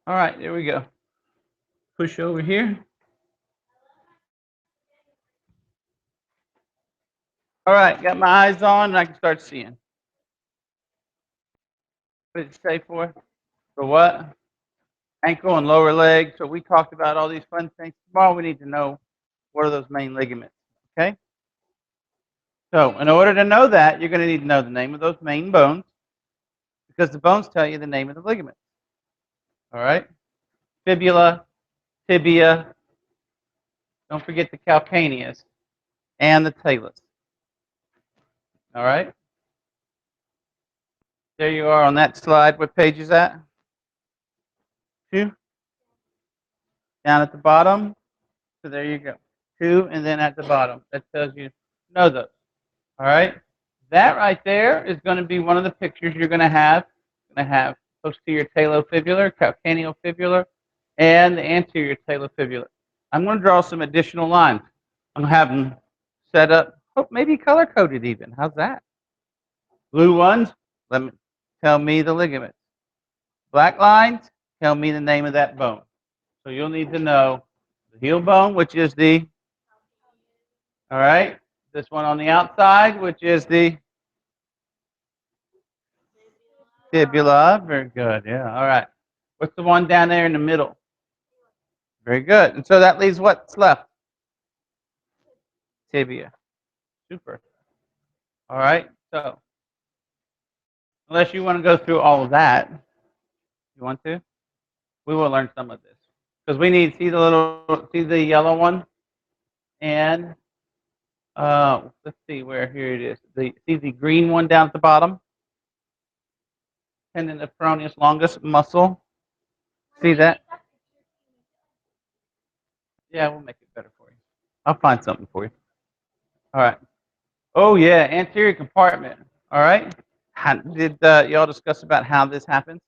All right, there we go. Push over here. All right, got my eyes on and I can start seeing. What did it say for? For what? Ankle and lower leg. So we talked about all these fun things. Tomorrow we need to know what are those main ligaments. Okay? So in order to know that, you're going to need to know the name of those main bones because the bones tell you the name of the ligament. All right? Fibula, tibia, don't forget the calcaneus, and the talus. All right? There you are on that slide. What page is that? 2. Down at the bottom. So there you go. 2, and then at the bottom. That tells you know those. All right? That right there is going to be one of the pictures you're going to have. You're going to have posterior talofibular, calcaneofibular, and the anterior talofibular. I'm going to draw some additional lines. I'm going to have them set up, maybe color-coded even. How's that? Blue ones, tell me the ligament. Black lines, tell me the name of that bone. So you'll need to know the heel bone, which is the, all right, this one on the outside, which is the fibula. Very good, yeah, all right. What's the one down there in the middle? Very good. And so that leaves what's left? Tibia. Super. All right, so unless you want to go through all of that, you want to? We will learn some of this. Because we need, see the yellow one? And let's see where, here it is. See the green one down at the bottom? Tendon of peroneus longus muscle. See that? Yeah, we'll make it better for you. I'll find something for you. All right. Oh, yeah, anterior compartment. All right. Did y'all discuss about how this happens?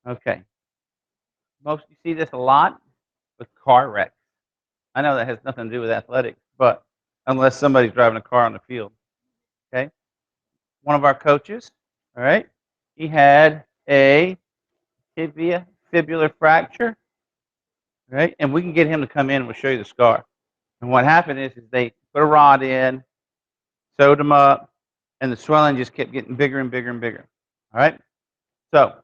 Okay. Most you see this a lot with car wrecks. I know that has nothing to do with athletics, but unless somebody's driving a car on the field. Okay. One of our coaches, all right, he had a tibia fibular fracture, right? And we can get him to come in and we'll show you the scar. And what happened is they put a rod in, sewed him up, and the swelling just kept getting bigger and bigger and bigger. All right? So,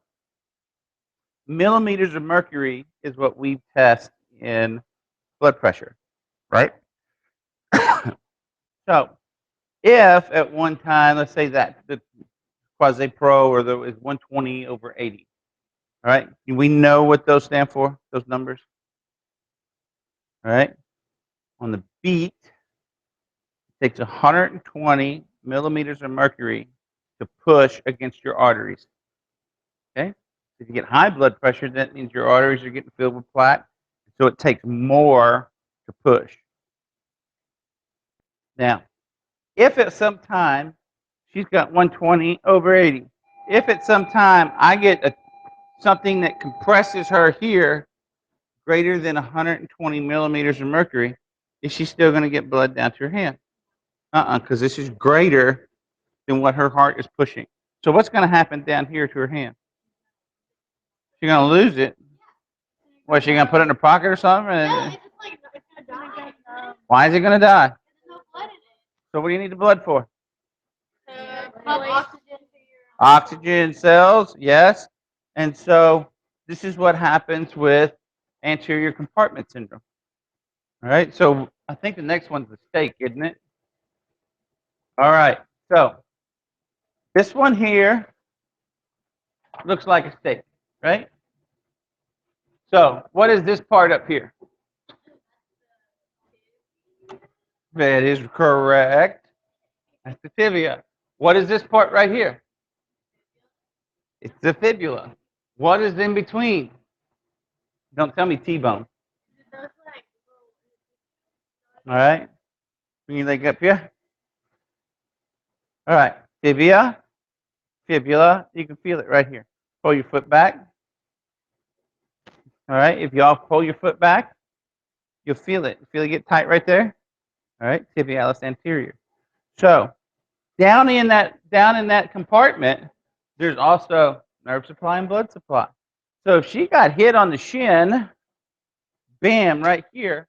millimeters of mercury is what we test in blood pressure, right? So, if at one time, let's say that the quasi-pro or there was 120/80, all right? We know what those stand for, those numbers? All right? On the beat, it takes 120 millimeters of mercury to push against your arteries. Okay? If you get high blood pressure, that means your arteries are getting filled with plaque. So it takes more to push. Now, if at some time, she's got 120/80, if at some time I get something that compresses her here greater than 120 millimeters of mercury, is she still going to get blood down to her hand? Because this is greater than what her heart is pushing. So what's going to happen down here to her hand? She's going to lose it. What, she going to put it in her pocket or something? Why is it going to die? So what do you need the blood for? Oxygen cells, yes. And so this is what happens with anterior compartment syndrome. All right, so I think the next one's the steak, isn't it? All right, so this one here looks like a steak, right? So what is this part up here? That is correct. That's the tibia. What is this part right here? It's the fibula. What is in between? Don't tell me T-bone. All right. Bring your leg up here. All right. Tibia, fibula. You can feel it right here. Pull your foot back. All right. If y'all pull your foot back, you'll feel it. Feel it get tight right there. All right. Tibialis anterior. So down in that compartment, there's also nerve supply and blood supply. So if she got hit on the shin, bam, right here,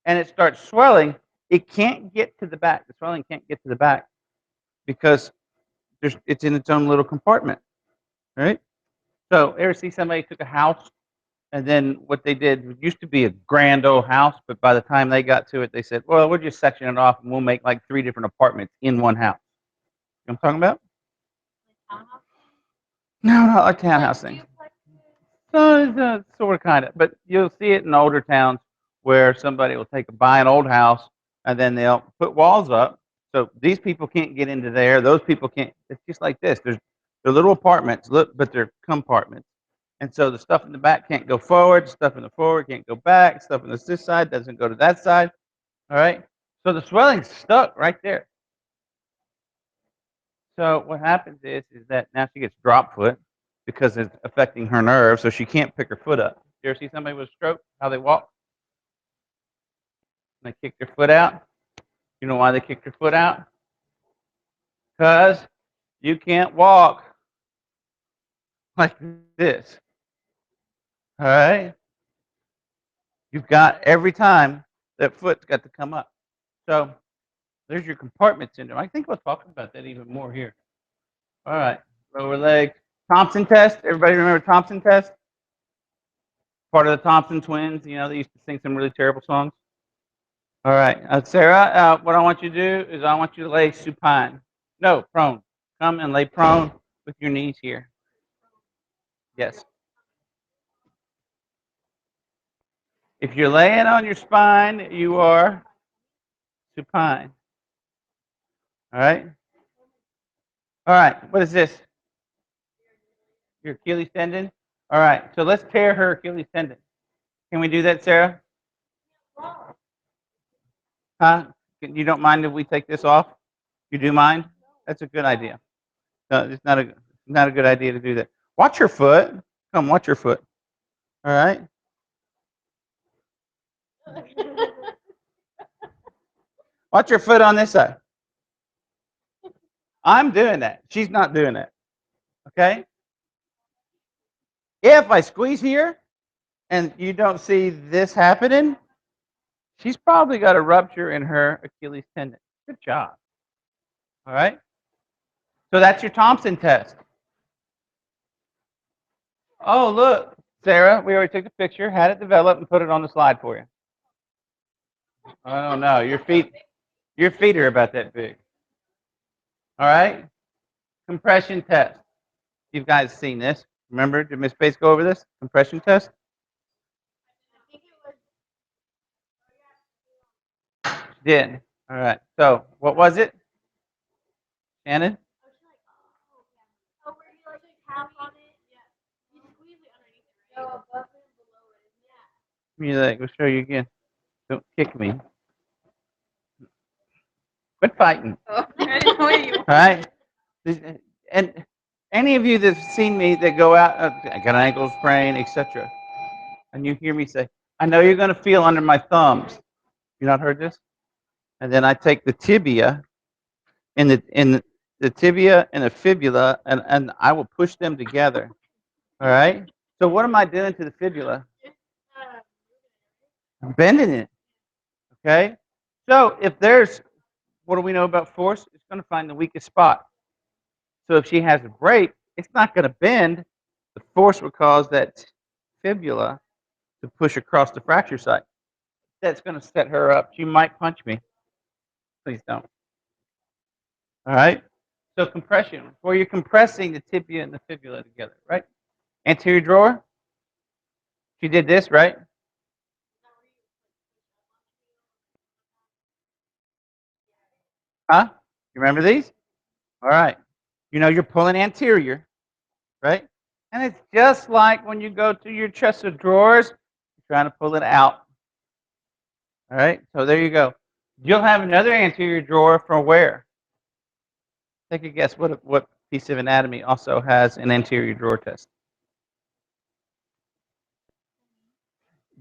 and it starts swelling, it can't get to the back. The swelling can't get to the back because it's in its own little compartment, right? So ever see somebody took a house and then what they did, it used to be a grand old house, but by the time they got to it, they said, well, we'll just section it off and we'll make like 3 different apartments in one house. You know what I'm talking about? No, not like townhouse thing. Sort of, kind of, but you'll see it in older towns where somebody will buy an old house and then they'll put walls up. So these people can't get into there. Those people can't. It's just like this. They're little apartments, but they're compartments. And so the stuff in the back can't go forward. Stuff in the forward can't go back. Stuff on this side doesn't go to that side. All right. So the swelling's stuck right there. So what happens is that now she gets drop foot because it's affecting her nerves, so she can't pick her foot up. You ever see somebody with a stroke, how they walk? And they kick their foot out. You know why they kick their foot out? Because you can't walk like this. All right? You've got every time that foot's got to come up. So there's your compartment syndrome. I think we'll talk about that even more here. All right, lower leg. Thompson test. Everybody remember Thompson test? Part of the Thompson twins. You know, they used to sing some really terrible songs. All right, Sarah, what I want you to do is I want you to lay supine. No, prone. Come and lay prone with your knees here. Yes. If you're laying on your spine, you are supine. All right? All right, what is this? Your Achilles tendon? All right, so let's tear her Achilles tendon. Can we do that, Sarah? Huh? You don't mind if we take this off? You do mind? That's a good idea. No, it's not a good idea to do that. Watch your foot. Come, watch your foot. All right? Watch your foot on this side. I'm doing that. She's not doing that. Okay? If I squeeze here and you don't see this happening, she's probably got a rupture in her Achilles tendon. Good job. All right? So that's your Thompson test. Oh, look, Sarah, we already took a picture, had it developed, and put it on the slide for you. I don't know. Your feet are about that big. All right? Compression test. You guys seen this. Remember, did Miss Bates go over this? Compression test? She did. All right. So, what was it? Shannon? We'll show you again. Don't kick me. Quit fighting. Oh, I didn't know you. All right? And any of you that's seen me that go out, I got an ankle sprain, etc., and you hear me say, I know you're going to feel under my thumbs. You not heard this? And then I take the tibia the tibia and the fibula, and I will push them together. All right? So what am I doing to the fibula? I'm bending it. Okay? So if there's, what do we know about force? It's going to find the weakest spot. So if she has a break, it's not going to bend. The force will cause that fibula to push across the fracture site. That's going to set her up. She might punch me. Please don't. All right? So compression, where you're compressing the tibia and the fibula together, right? Anterior drawer. She did this, right? Huh? You remember these? All right. You know you're pulling anterior, right? And it's just like when you go to your chest of drawers, you're trying to pull it out. All right? So there you go. You'll have another anterior drawer from where? Take a guess. What piece of anatomy also has an anterior drawer test?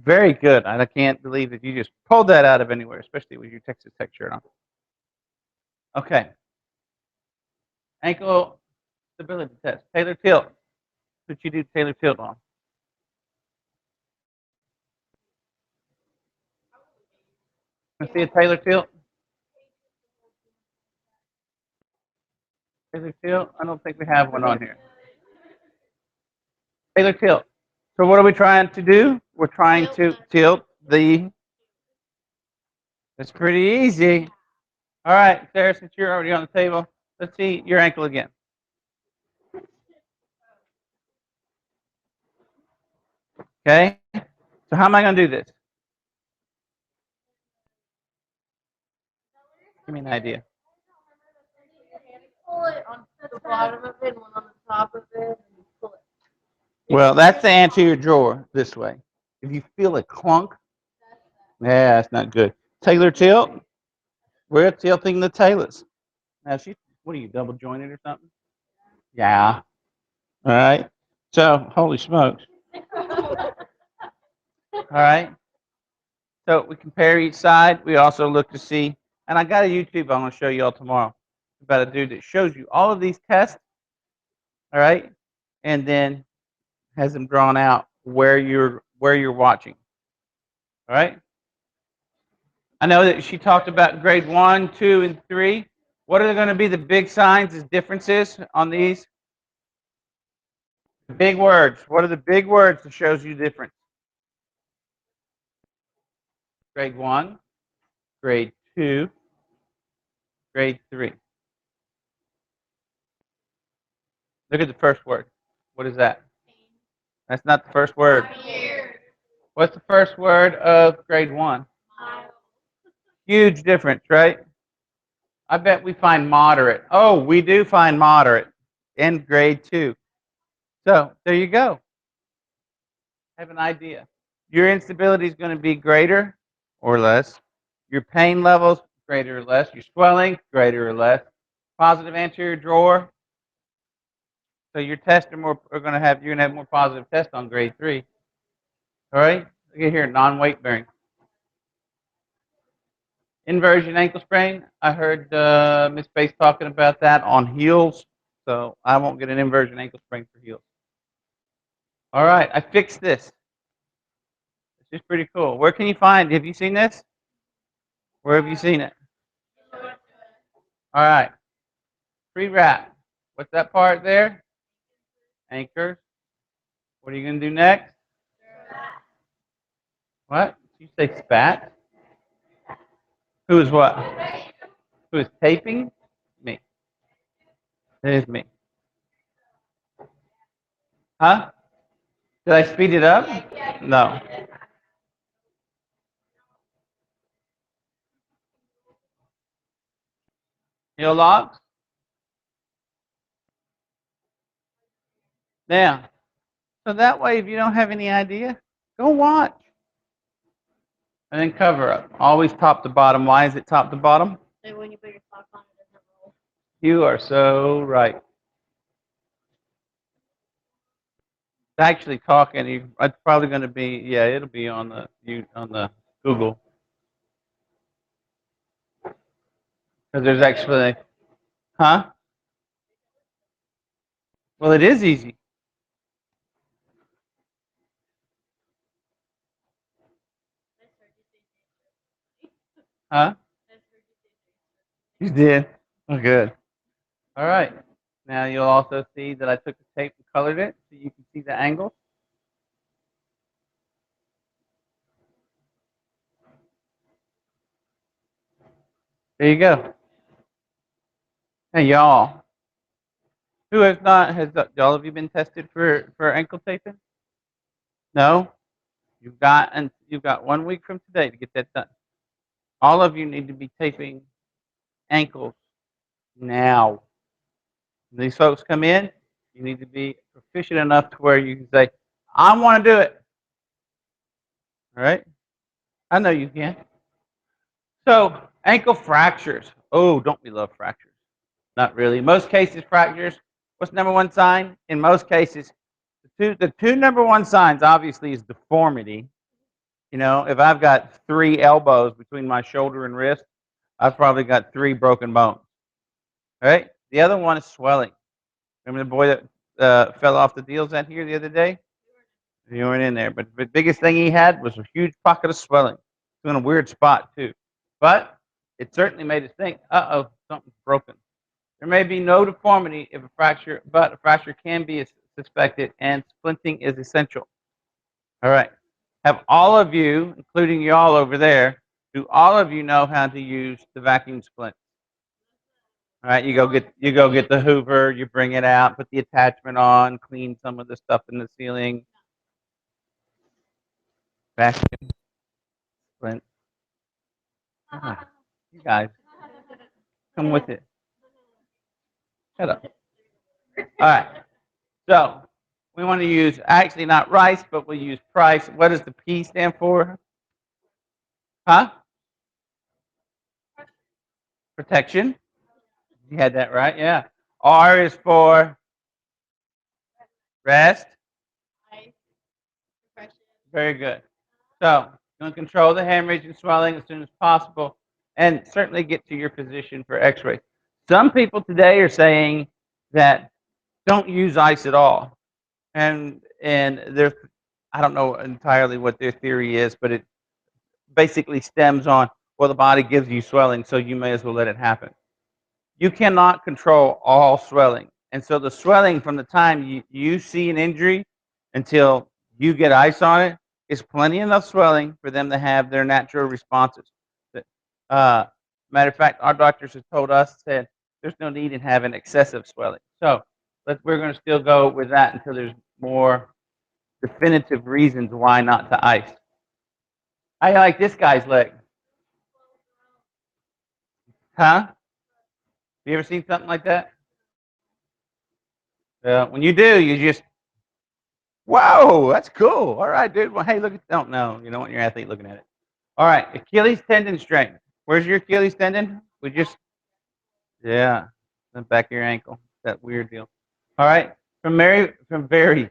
Very good. I can't believe that you just pulled that out of anywhere, especially with your Texas Tech shirt on. Okay. Ankle stability test. Taylor tilt. What you do Taylor tilt on? Let's see a Taylor tilt. Taylor tilt? I don't think we have one on here. Taylor tilt. So what are we trying to do? We're trying to tilt the. It's pretty easy. All right, Sarah, since you're already on the table, let's see your ankle again. Okay? So how am I going to do this? Give me an idea. Pull it on the bottom of it, one on the top of it, and pull it. Well, that's the anterior drawer this way. If you feel a clunk, yeah, that's not good. Taylor tilt, we're tilting the Taylors. Now, what are you, double jointed or something? Yeah. All right. So, holy smokes. All right. So we compare each side. We also look to see, and I got a YouTube I'm going to show you all tomorrow about a dude that shows you all of these tests. All right, and then has them drawn out where you're watching. All right. I know that she talked about grade 1, 2, and 3. What are going to be the big signs as differences on these? Big words. What are the big words that shows you difference? Grade 1, grade 2, grade 3. Look at the first word. What is that? That's not the first word. What's the first word of grade 1? Huge difference, right? I bet we find moderate. Oh, we do find moderate in grade 2. So there you go. Have an idea. Your instability is going to be greater or less. Your pain levels, greater or less. Your swelling, greater or less. Positive anterior drawer. So your tests you're going to have more positive tests on grade 3. All right? Look at here, non-weight bearing. Inversion ankle sprain. I heard Miss Bates talking about that on heels. So I won't get an inversion ankle sprain for heels. All right, I fixed this. This is pretty cool. Where can you find? Have you seen this? Where have you seen it? All right. Pre-wrap. What's that part there? Anchors. What are you going to do next? What? Did you say spat? Who is what? Who is taping? Me. It is me. Huh? Did I speed it up? No. Heel locks? Now, so that way, if you don't have any idea, go watch. And then cover up. Always top to bottom. Why is it top to bottom? So when you put your socks on, it doesn't roll. You are so right. Actually talking, it's probably going to be, yeah, it'll be on the Google. Because there's actually, huh? Well, it is easy. Huh? You did? Oh, good. All right. Now you'll also see that I took the tape and colored it so you can see the angle. There you go. Hey, y'all. Who has not, all of you been tested for ankle taping? No? You've got 1 week from today to get that done. All of you need to be taping ankles now. When these folks come in, you need to be proficient enough to where you can say, I want to do it. All right? I know you can. So, ankle fractures. Oh, don't we love fractures? Not really. In most cases, fractures, what's number one sign? In most cases, the two number one signs obviously is deformity. You know, if I've got 3 elbows between my shoulder and wrist, I've probably got 3 broken bones. All right? The other one is swelling. Remember the boy that fell off the deals out here the other day? You weren't in there. But the biggest thing he had was a huge pocket of swelling. It's in a weird spot, too. But it certainly made us think, uh-oh, something's broken. There may be no deformity if a fracture, but a fracture can be suspected, and splinting is essential. All right. Have all of you, including y'all over there, do all of you know how to use the vacuum splint? All right, you go get the Hoover, you bring it out, put the attachment on, clean some of the stuff in the ceiling. Vacuum splint. You guys, come with it. Shut up. All right. So we want to use actually not rice, but we'll use price. What does the P stand for? Huh? Protection. You had that right, yeah. R is for rest. Very good. So you want to control the hemorrhage and swelling as soon as possible, and certainly get to your position for X-ray. Some people today are saying that don't use ice at all, and there's I don't know entirely what their theory is, but it basically stems on, well, the body gives you swelling, so you may as well let it happen. You cannot control all swelling. And so the swelling from the time you see an injury until you get ice on it is plenty enough swelling for them to have their natural responses. Matter of fact, our doctors have told us that there's no need in having excessive swelling. So we're going to still go with that until there's more definitive reasons why not to ice. I like this guy's leg. Huh? You ever seen something like that? When you do, you just, whoa, that's cool. All right, dude. Well, hey, look at, don't know. You don't want your athlete looking at it. All right, Achilles tendon strain. Where's your Achilles tendon? We just, yeah, the back of your ankle. That weird deal. All right, from very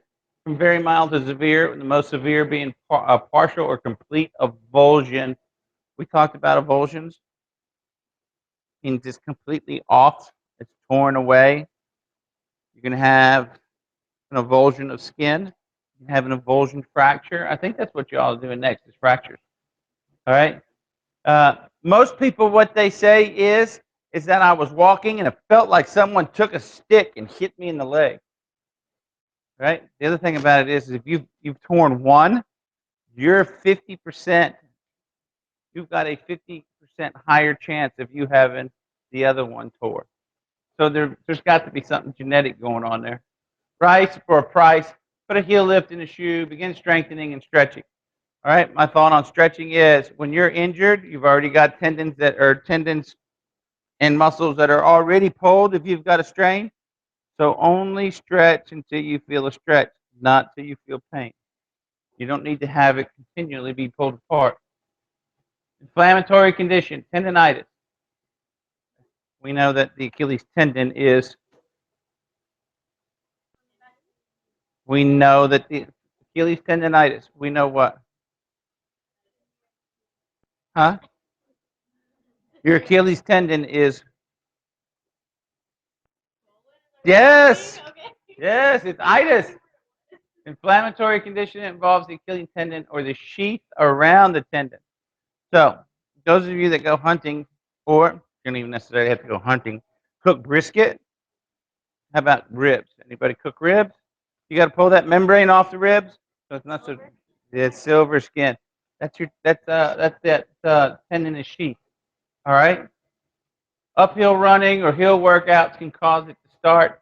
mild to severe, the most severe being a partial or complete avulsion. We talked about avulsions being just completely off. It's torn away. You can have an avulsion of skin. You can have an avulsion fracture. I think that's what y'all are doing next is fractures. All right. Most people, what they say is that I was walking and it felt like someone took a stick and hit me in the leg. Right. The other thing about it is if you've torn one, you're 50%. You've got a 50% higher chance of you having the other one tore. So there's got to be something genetic going on there. Price for a price. Put a heel lift in the shoe. Begin strengthening and stretching. All right. My thought on stretching is when you're injured, you've already got tendons and muscles that are already pulled if you've got a strain. So only stretch until you feel a stretch, not till you feel pain. You don't need to have it continually be pulled apart. Inflammatory condition, tendonitis. We know that the Achilles tendon is, we know that the Achilles tendonitis, we know what? Huh? Your Achilles tendon is, yes, yes, it's itis. Inflammatory condition involves the Achilles tendon or the sheath around the tendon. So, those of you that go hunting, or you don't even necessarily have to go hunting, cook brisket. How about ribs? Anybody cook ribs? You got to pull that membrane off the ribs, so it's not so. It's silver skin. That's that tendon is sheath. All right. Uphill running or hill workouts can cause it to start.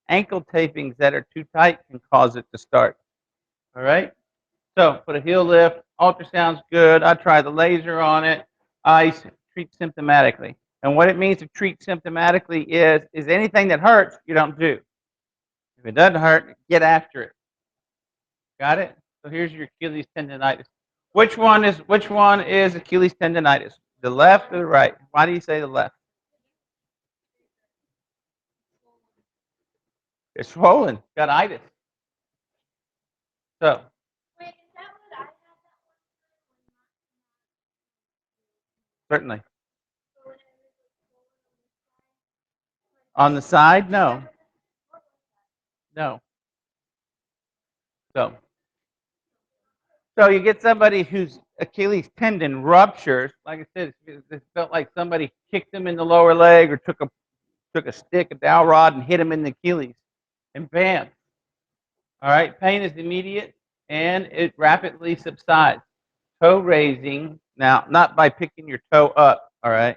Ankle tapings that are too tight can cause it to start. All right. So put a heel lift. Ultrasound's good. I try the laser on it. Ice. Treat symptomatically. And what it means to treat symptomatically is anything that hurts, you don't do. If it doesn't hurt, get after it. Got it? So here's your Achilles tendonitis. Which one is Achilles tendonitis? The left or the right? Why do you say the left? It's swollen. Got itis. So certainly. On the side, no. No. So you get somebody who's Achilles tendon ruptures, like I said, it felt like somebody kicked him in the lower leg or took a stick, a dowel rod, and hit him in the Achilles, and bam. All right, pain is immediate and it rapidly subsides. Toe raising, now not by picking your toe up, all right,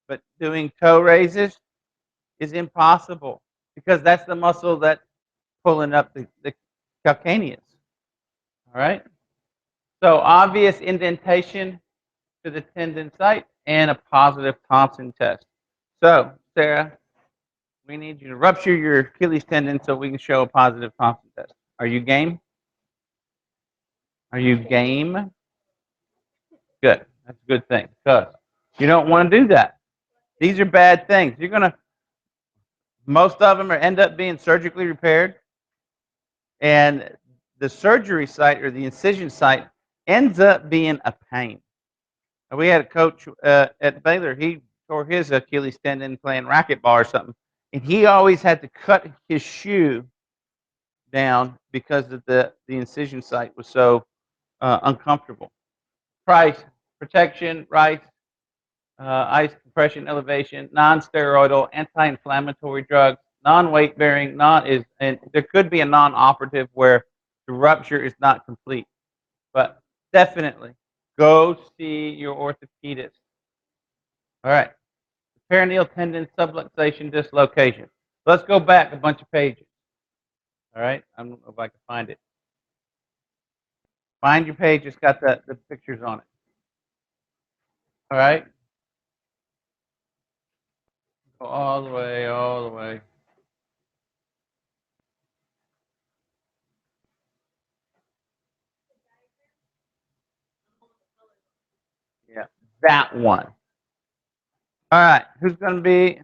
but doing toe raises is impossible because that's the muscle that's pulling up the calcaneus. All right, so obvious indentation to the tendon site and a positive Thompson test. So, Sarah, we need you to rupture your Achilles tendon so we can show a positive Thompson test. Are you game? Are you game? Good. That's a good thing because you don't want to do that. These are bad things. You're gonna. Most of them are end up being surgically repaired, and the surgery site or the incision site ends up being a pain. We had a coach at Baylor. He tore his Achilles tendon playing racquetball or something, and he always had to cut his shoe down because of the incision site was so uncomfortable. Price, protection, rice, ice compression elevation, non-steroidal, anti-inflammatory drugs, non-weight bearing, and there could be a non-operative where the rupture is not complete, but definitely go see your orthopedist. All right, perineal tendon subluxation dislocation. Let's go back a bunch of pages. All right, I don't know if I can find it. Find your page, it's got the pictures on it. All right, go all the way, all the way. Yeah, that one. All right, who's going to be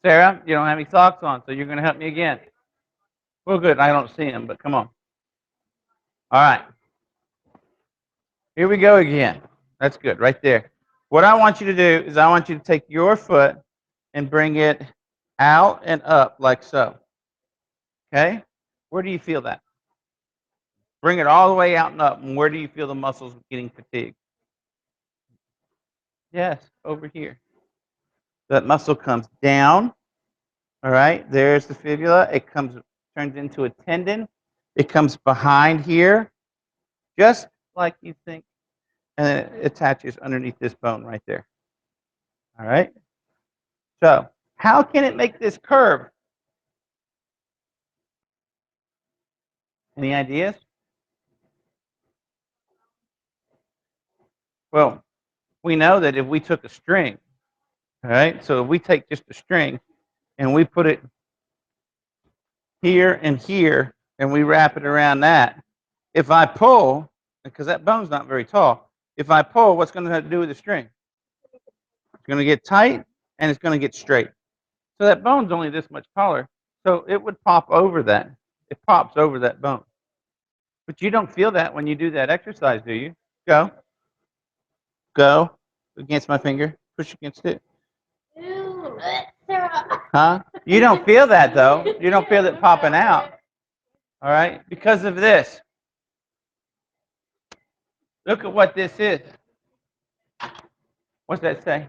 Sarah? You don't have any socks on, so you're going to help me again. Well, good. I don't see them, but come on. All right, here we go again. That's good, right there. What I want you to do is I want you to take your foot and bring it out and up like so. Okay? Where do you feel that? Bring it all the way out and up. And where do you feel the muscles getting fatigued? Yes, over here. That muscle comes down. All right, there's the fibula. It turns into a tendon. It comes behind here, just like you think, and then it attaches underneath this bone right there. All right. So, how can it make this curve? Any ideas? Well, we know that if we took a string, all right, so if we take just a string and we put it here and here and we wrap it around that, if I pull, because that bone's not very tall, if I pull, what's going to do with the string? It's going to get tight and it's going to get straight. So that bone's only this much taller, so it would pop over that. It pops over that bone. But you don't feel that when you do that exercise, do you? Go. Go. Against my finger. Push against it. Ew, Sarah. Huh? You don't feel that, though. You don't feel it popping out. All right? Because of this. Look at what this is. What's that say?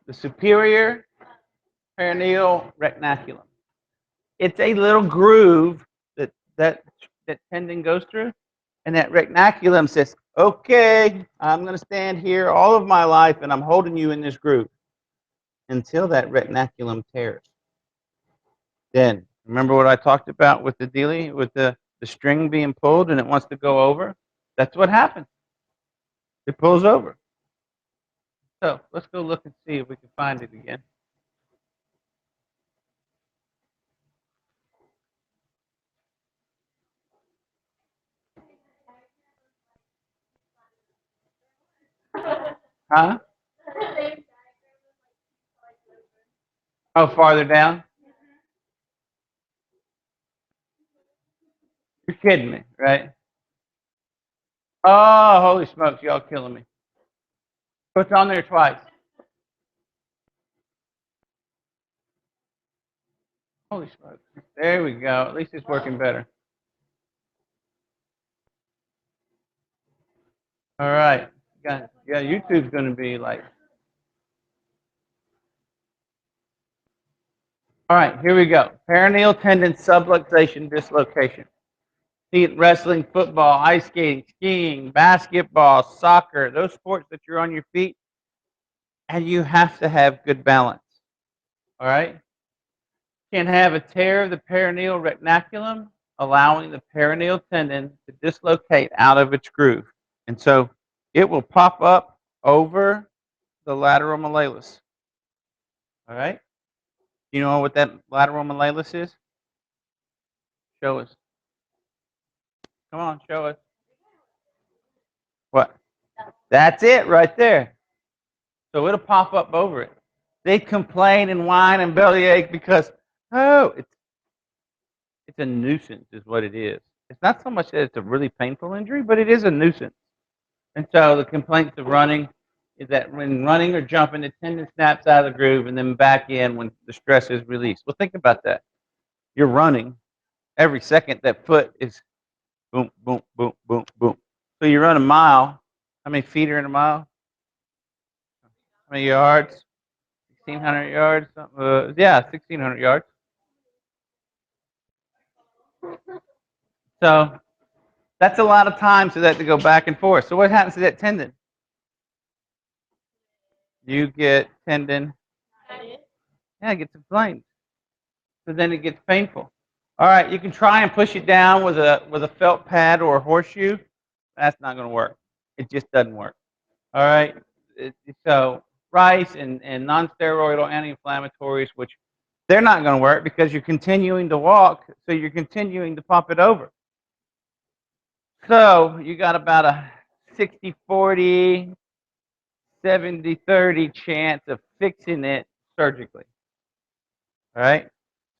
The superior perineal retinaculum. It's a little groove that tendon goes through, and that retinaculum says, "Okay, I'm going to stand here all of my life, and I'm holding you in this groove until that retinaculum tears." Then remember what I talked about with the dealing with the string being pulled and it wants to go over. That's what happens. It pulls over. So let's go look and see if we can find it again. Huh? Oh, farther down? You're kidding me, right? Oh, holy smokes, y'all killing me. Put it on there twice. Holy smokes. There we go. At least it's working better. All right. Yeah, YouTube's going to be like. All right, here we go. Perineal tendon subluxation dislocation. See it in wrestling, football, ice skating, skiing, basketball, soccer, those sports that you're on your feet, and you have to have good balance. All right? Can have a tear of the perineal retinaculum, allowing the perineal tendon to dislocate out of its groove. And so it will pop up over the lateral malleolus. All right? You know what that lateral malleolus is? Show us. Come on, show us. What? That's it right there. So it'll pop up over it. They complain and whine and bellyache because, oh, it's a nuisance is what it is. It's not so much that it's a really painful injury, but it is a nuisance. And so the complaints of running is that when running or jumping, the tendon snaps out of the groove and then back in when the stress is released. Well, think about that. You're running. Every second, that foot is boom, boom, boom, boom, boom. So you run a mile. How many feet are in a mile? How many yards? 1,600 yards? Yeah, 1,600 yards. So that's a lot of time for that to go back and forth. So what happens to that tendon? You get tendon. Yeah, it gets inflamed. So then it gets painful. All right, you can try and push it down with a felt pad or a horseshoe. That's not going to work. It just doesn't work. All right. So rice and non-steroidal anti-inflammatories, which they're not going to work because you're continuing to walk, so you're continuing to pop it over. So you got about a 60-40, 70-30 chance of fixing it surgically. All right?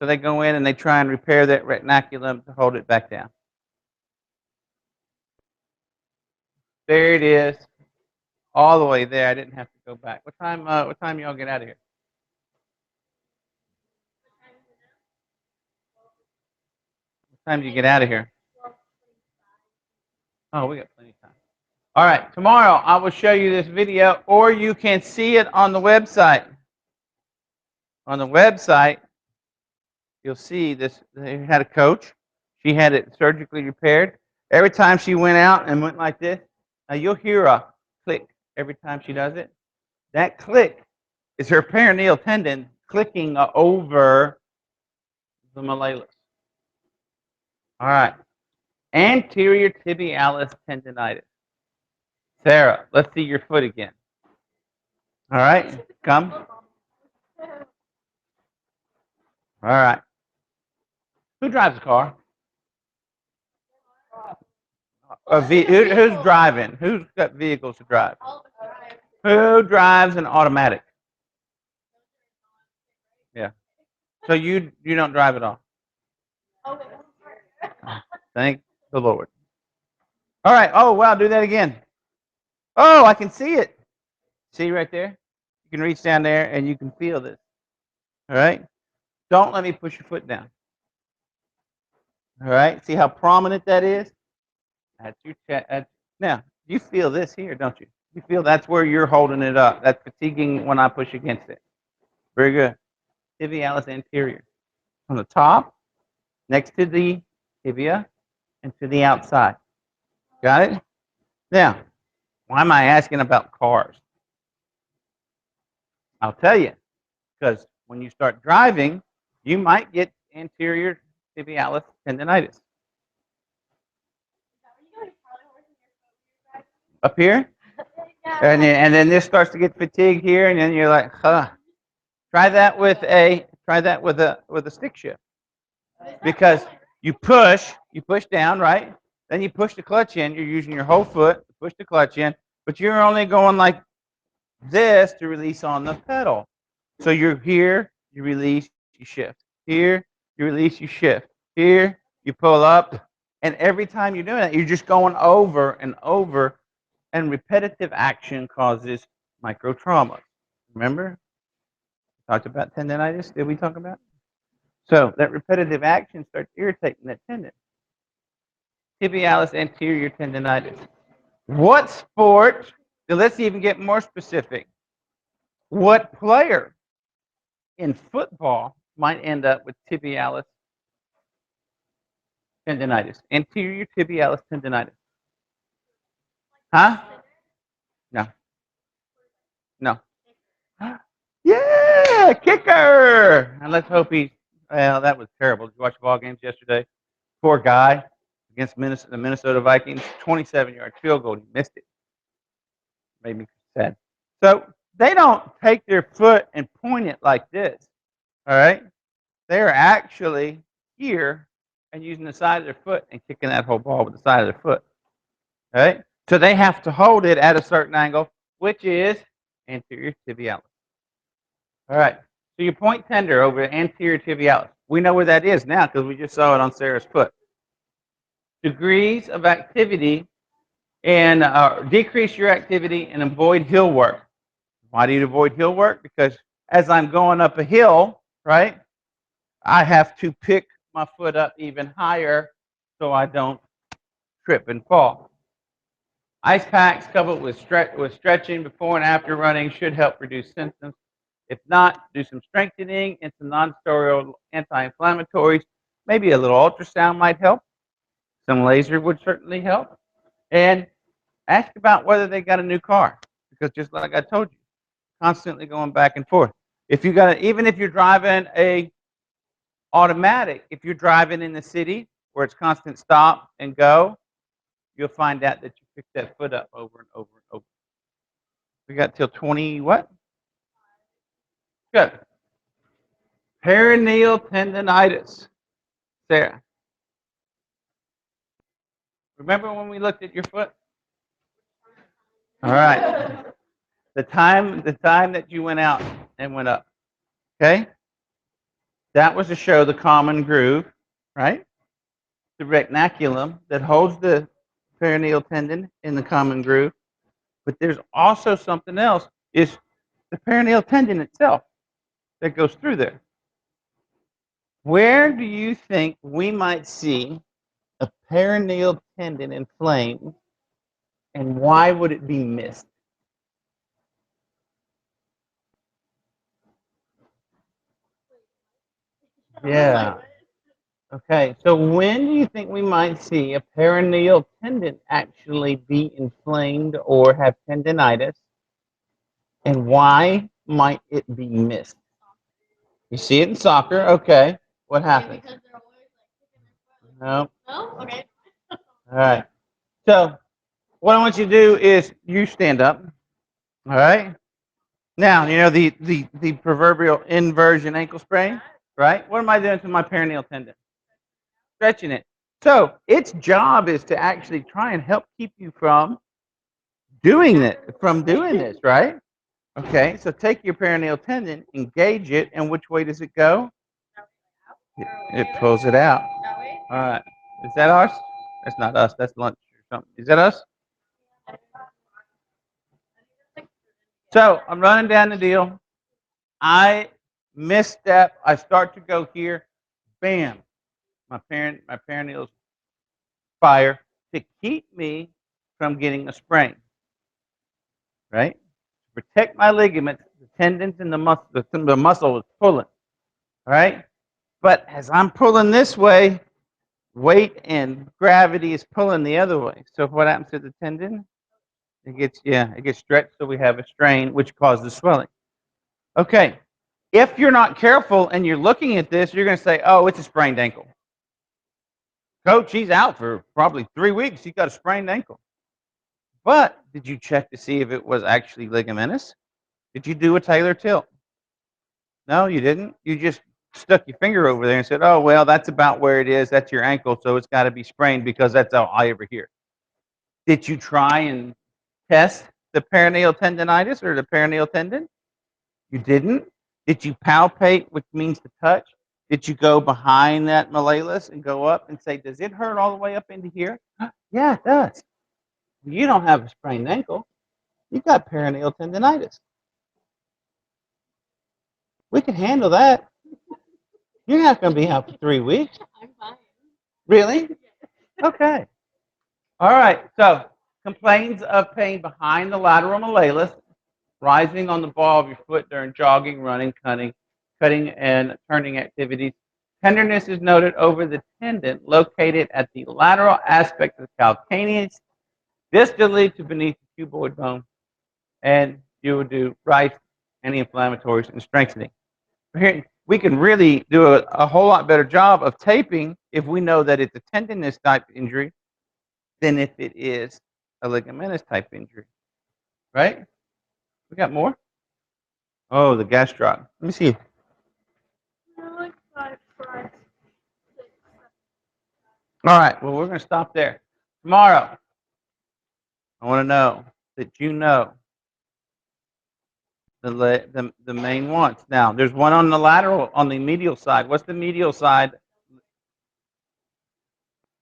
So they go in and they try and repair that retinaculum to hold it back down. There it is, all the way there. I didn't have to go back. What time y'all get out of here? What time do you get out of here? Oh, we got plenty of time. All right, tomorrow I will show you this video, or you can see it on the website. On the website, you'll see this. They had a coach. She had it surgically repaired. Every time she went out and went like this, now you'll hear a click every time she does it. That click is her perineal tendon clicking over the malleolus. All right. Anterior tibialis tendonitis. Sarah, let's see your foot again. All right, come. All right. Who drives a car? Who's driving? Who's got vehicles to drive? Who drives an automatic? Yeah. So you don't drive at all. Thank the Lord. All right. Oh wow, do that again. Oh, I can see it. See right there? You can reach down there and you can feel this. All right. Don't let me push your foot down. All right. See how prominent that is? That's your chest. Now you feel this here, don't you? You feel that's where you're holding it up. That's fatiguing when I push against it. Very good. Tibialis anterior. On the top, next to the tibia, and to the outside. Got it? Now, why am I asking about cars? I'll tell you. Because when you start driving, you might get anterior tibialis tendonitis. Up here? And then this starts to get fatigued here, and then you're like, huh. Try that with a stick shift. Because you push down, right? Then you push the clutch in. You're using your whole foot to push the clutch in, but you're only going like this to release on the pedal. So you're here, you release, you shift. Here, you release, you shift. Here, you pull up. And every time you're doing that, you're just going over and over. And repetitive action causes micro trauma. Remember? We talked about tendonitis. Did we talk about? So that repetitive action starts irritating that tendon. Tibialis anterior tendonitis. What sport, let's even get more specific. What player in football might end up with tibialis tendonitis? Anterior tibialis tendonitis. Huh? No. No. Yeah, kicker. And let's hope he's, well, that was terrible. Did you watch the ball games yesterday? Poor guy against the Minnesota Vikings, 27-yard field goal. He missed it. Made me sad. So they don't take their foot and point it like this. All right? They're actually here and using the side of their foot and kicking that whole ball with the side of their foot. All right? So they have to hold it at a certain angle, which is anterior tibialis. All right. So you point tender over anterior tibialis. We know where that is now because we just saw it on Sarah's foot. Degrees of activity and decrease your activity and avoid hill work. Why do you avoid hill work? Because as I'm going up a hill, right, I have to pick my foot up even higher so I don't trip and fall. Ice packs coupled with stretching before and after running should help reduce symptoms. If not, do some strengthening and some non-steroidal anti-inflammatories. Maybe a little ultrasound might help. Some laser would certainly help. And ask about whether they got a new car. Because just like I told you, constantly going back and forth. If you got even if you're driving a automatic, if you're driving in the city where it's constant stop and go, you'll find out that you pick that foot up over and over and over. We got till 20 what? Good. Perineal tendonitis. Sarah. Remember when we looked at your foot? All right. The time that you went out and went up. Okay? That was to show the common groove, right? The retinaculum that holds the perineal tendon in the common groove. But there's also something else, is the perineal tendon itself that goes through there. Where do you think we might see a perineal tendon inflamed, and why would it be missed? Yeah. Okay, so when do you think we might see a perineal tendon actually be inflamed or have tendonitis, and why might it be missed? You see it in soccer, okay. What happens? No. No? Okay. All right. So what I want you to do is you stand up. All right. Now, you know the proverbial inversion ankle sprain, right? What am I doing to my perineal tendon? Stretching it. So its job is to actually try and help keep you from doing this, right? Okay, so take your perineal tendon, engage it, and which way does it go? It pulls it out. All right. Is that us? That's not us. That's lunch or something. Is that us? So I'm running down the deal. I misstep. I start to go here. Bam. My perineal's fire to keep me from getting a sprain. Right? To protect my ligaments, the tendons and the muscle is pulling. All right? But as I'm pulling this way, weight and gravity is pulling the other way. So what happens to the tendon? It gets stretched, so we have a strain, which causes swelling. Okay, if you're not careful and you're looking at this, you're going to say, oh, it's a sprained ankle. Coach, he's out for probably 3 weeks. He's got a sprained ankle. But did you check to see if it was actually ligamentous? Did you do a Taylor tilt? No, you didn't. You just stuck your finger over there and said, oh, well, that's about where it is. That's your ankle, so it's got to be sprained because that's all I ever hear. Did you try and test the perineal tendonitis or the perineal tendon? You didn't? Did you palpate, which means to touch? Did you go behind that malleolus and go up and say, does it hurt all the way up into here? Yeah, it does. You don't have a sprained ankle. You've got perineal tendonitis. We can handle that. You're not going to be out for 3 weeks. I'm fine. Really? Okay. All right. So Complains of pain behind the lateral malleolus, rising on the ball of your foot during jogging, running, cutting, and turning activities. Tenderness is noted over the tendon located at the lateral aspect of the calcaneus, distally to beneath the cuboid bone, and you will do right anti-inflammatories and strengthening. Here, we can really do a whole lot better job of taping if we know that it's a tendinous type injury than if it is a ligamentous type injury, right? We got more? Oh, the gastroc. Let me see. Like 5, 5, 6. All right, well, we're going to stop there. Tomorrow, I want to know that you know the main ones. Now, there's one on the lateral, on the medial side. What's the medial side?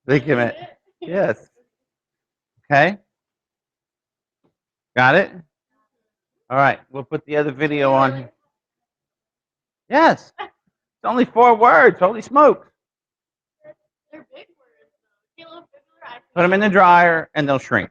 Ligament. Yes. Okay. Got it? All right, we'll put the other video on here. Yes. It's only 4 words. Holy smokes. They're big words, though. Put them in the dryer, and they'll shrink.